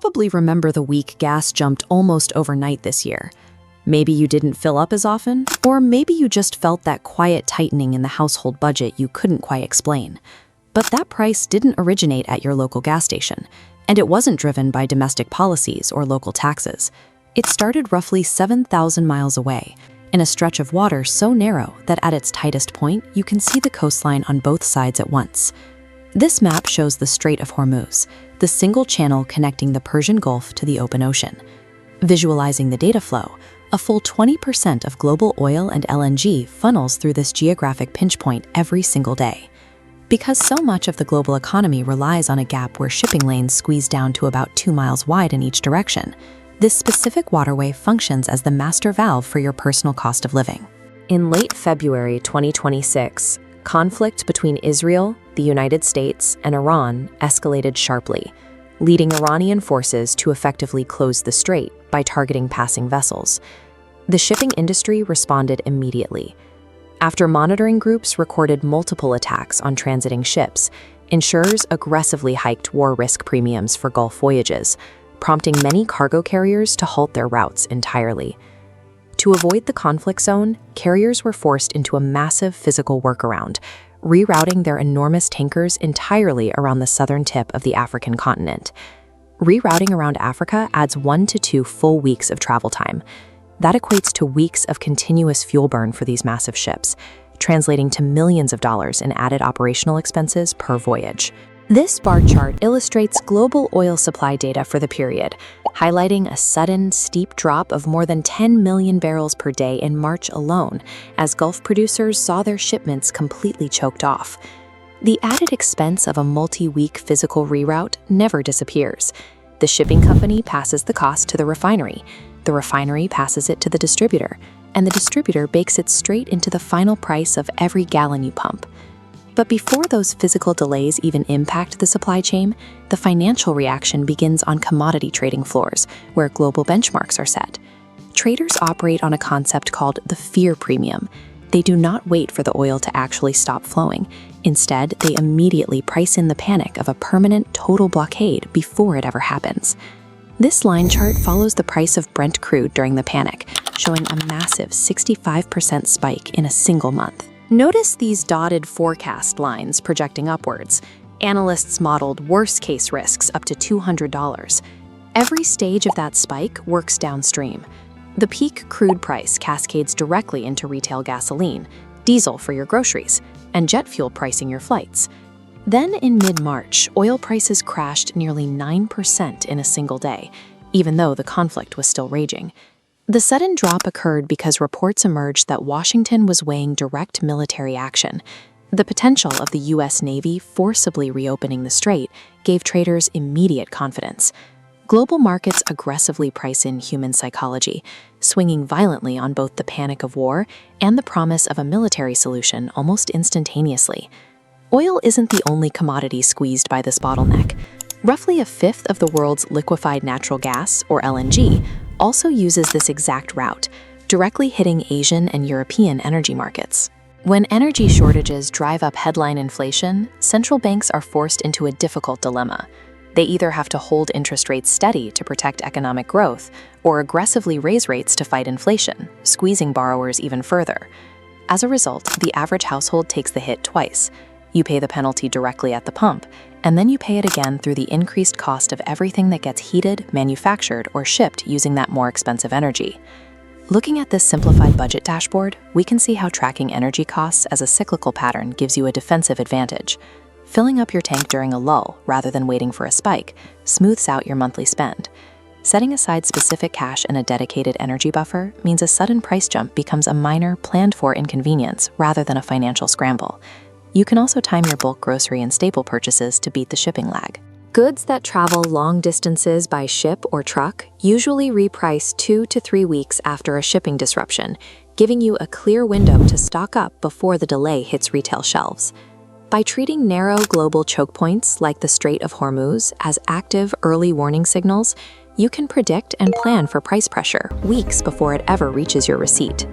probably remember the week gas jumped almost overnight this year. Maybe you didn't fill up as often, or maybe you just felt that quiet tightening in the household budget you couldn't quite explain. But that price didn't originate at your local gas station, and it wasn't driven by domestic policies or local taxes. It started roughly 7,000 miles away, in a stretch of water so narrow that at its tightest point, you can see the coastline on both sides at once. This map shows the Strait of Hormuz, the single channel connecting the Persian Gulf to the open ocean. Visualizing the data flow, a full 20% of global oil and LNG funnels through this geographic pinch point every single day. Because so much of the global economy relies on a gap where shipping lanes squeeze down to about 2 miles wide in each direction, this specific waterway functions as the master valve for your personal cost of living. In late February 2026, conflict between Israel, the United States, and Iran escalated sharply, leading Iranian forces to effectively close the strait by targeting passing vessels. The shipping industry responded immediately. After monitoring groups recorded multiple attacks on transiting ships, insurers aggressively hiked war risk premiums for Gulf voyages, prompting many cargo carriers to halt their routes entirely. To avoid the conflict zone, carriers were forced into a massive physical workaround, rerouting their enormous tankers entirely around the southern tip of the African continent. Rerouting around Africa adds 1 to 2 full weeks of travel time. That equates to weeks of continuous fuel burn for these massive ships, translating to millions of dollars in added operational expenses per voyage. This bar chart illustrates global oil supply data for the period, highlighting a sudden, steep drop of more than 10 million barrels per day in March alone, as Gulf producers saw their shipments completely choked off. The added expense of a multi-week physical reroute never disappears. The shipping company passes the cost to the refinery passes it to the distributor, and the distributor bakes it straight into the final price of every gallon you pump. But before those physical delays even impact the supply chain, the financial reaction begins on commodity trading floors, where global benchmarks are set. Traders operate on a concept called the fear premium. They do not wait for the oil to actually stop flowing. Instead, they immediately price in the panic of a permanent total blockade before it ever happens. This line chart follows the price of Brent crude during the panic, showing a massive 65% spike in a single month. Notice these dotted forecast lines projecting upwards. Analysts modeled worst-case risks up to $200. Every stage of that spike works downstream. The peak crude price cascades directly into retail gasoline, diesel for your groceries, and jet fuel pricing your flights. Then in mid-March, oil prices crashed nearly 9% in a single day, even though the conflict was still raging. The sudden drop occurred because reports emerged that Washington was weighing direct military action. The potential of the U.S. Navy forcibly reopening the strait gave traders immediate confidence. Global markets aggressively price in human psychology, swinging violently on both the panic of war and the promise of a military solution almost instantaneously. Oil isn't the only commodity squeezed by this bottleneck. Roughly a fifth of the world's liquefied natural gas, or LNG, also uses this exact route, directly hitting Asian and European energy markets. When energy shortages drive up headline inflation, central banks are forced into a difficult dilemma. They either have to hold interest rates steady to protect economic growth, or aggressively raise rates to fight inflation, squeezing borrowers even further. As a result, the average household takes the hit twice. You pay the penalty directly at the pump, and then you pay it again through the increased cost of everything that gets heated, manufactured, or shipped using that more expensive energy. Looking at this simplified budget dashboard, we can see how tracking energy costs as a cyclical pattern gives you a defensive advantage. Filling up your tank during a lull, rather than waiting for a spike, smooths out your monthly spend. Setting aside specific cash and a dedicated energy buffer means a sudden price jump becomes a minor, planned-for inconvenience rather than a financial scramble. You can also time your bulk grocery and staple purchases to beat the shipping lag. Goods that travel long distances by ship or truck usually reprice 2 to 3 weeks after a shipping disruption, giving you a clear window to stock up before the delay hits retail shelves. By treating narrow global choke points like the Strait of Hormuz as active early warning signals, you can predict and plan for price pressure weeks before it ever reaches your receipt.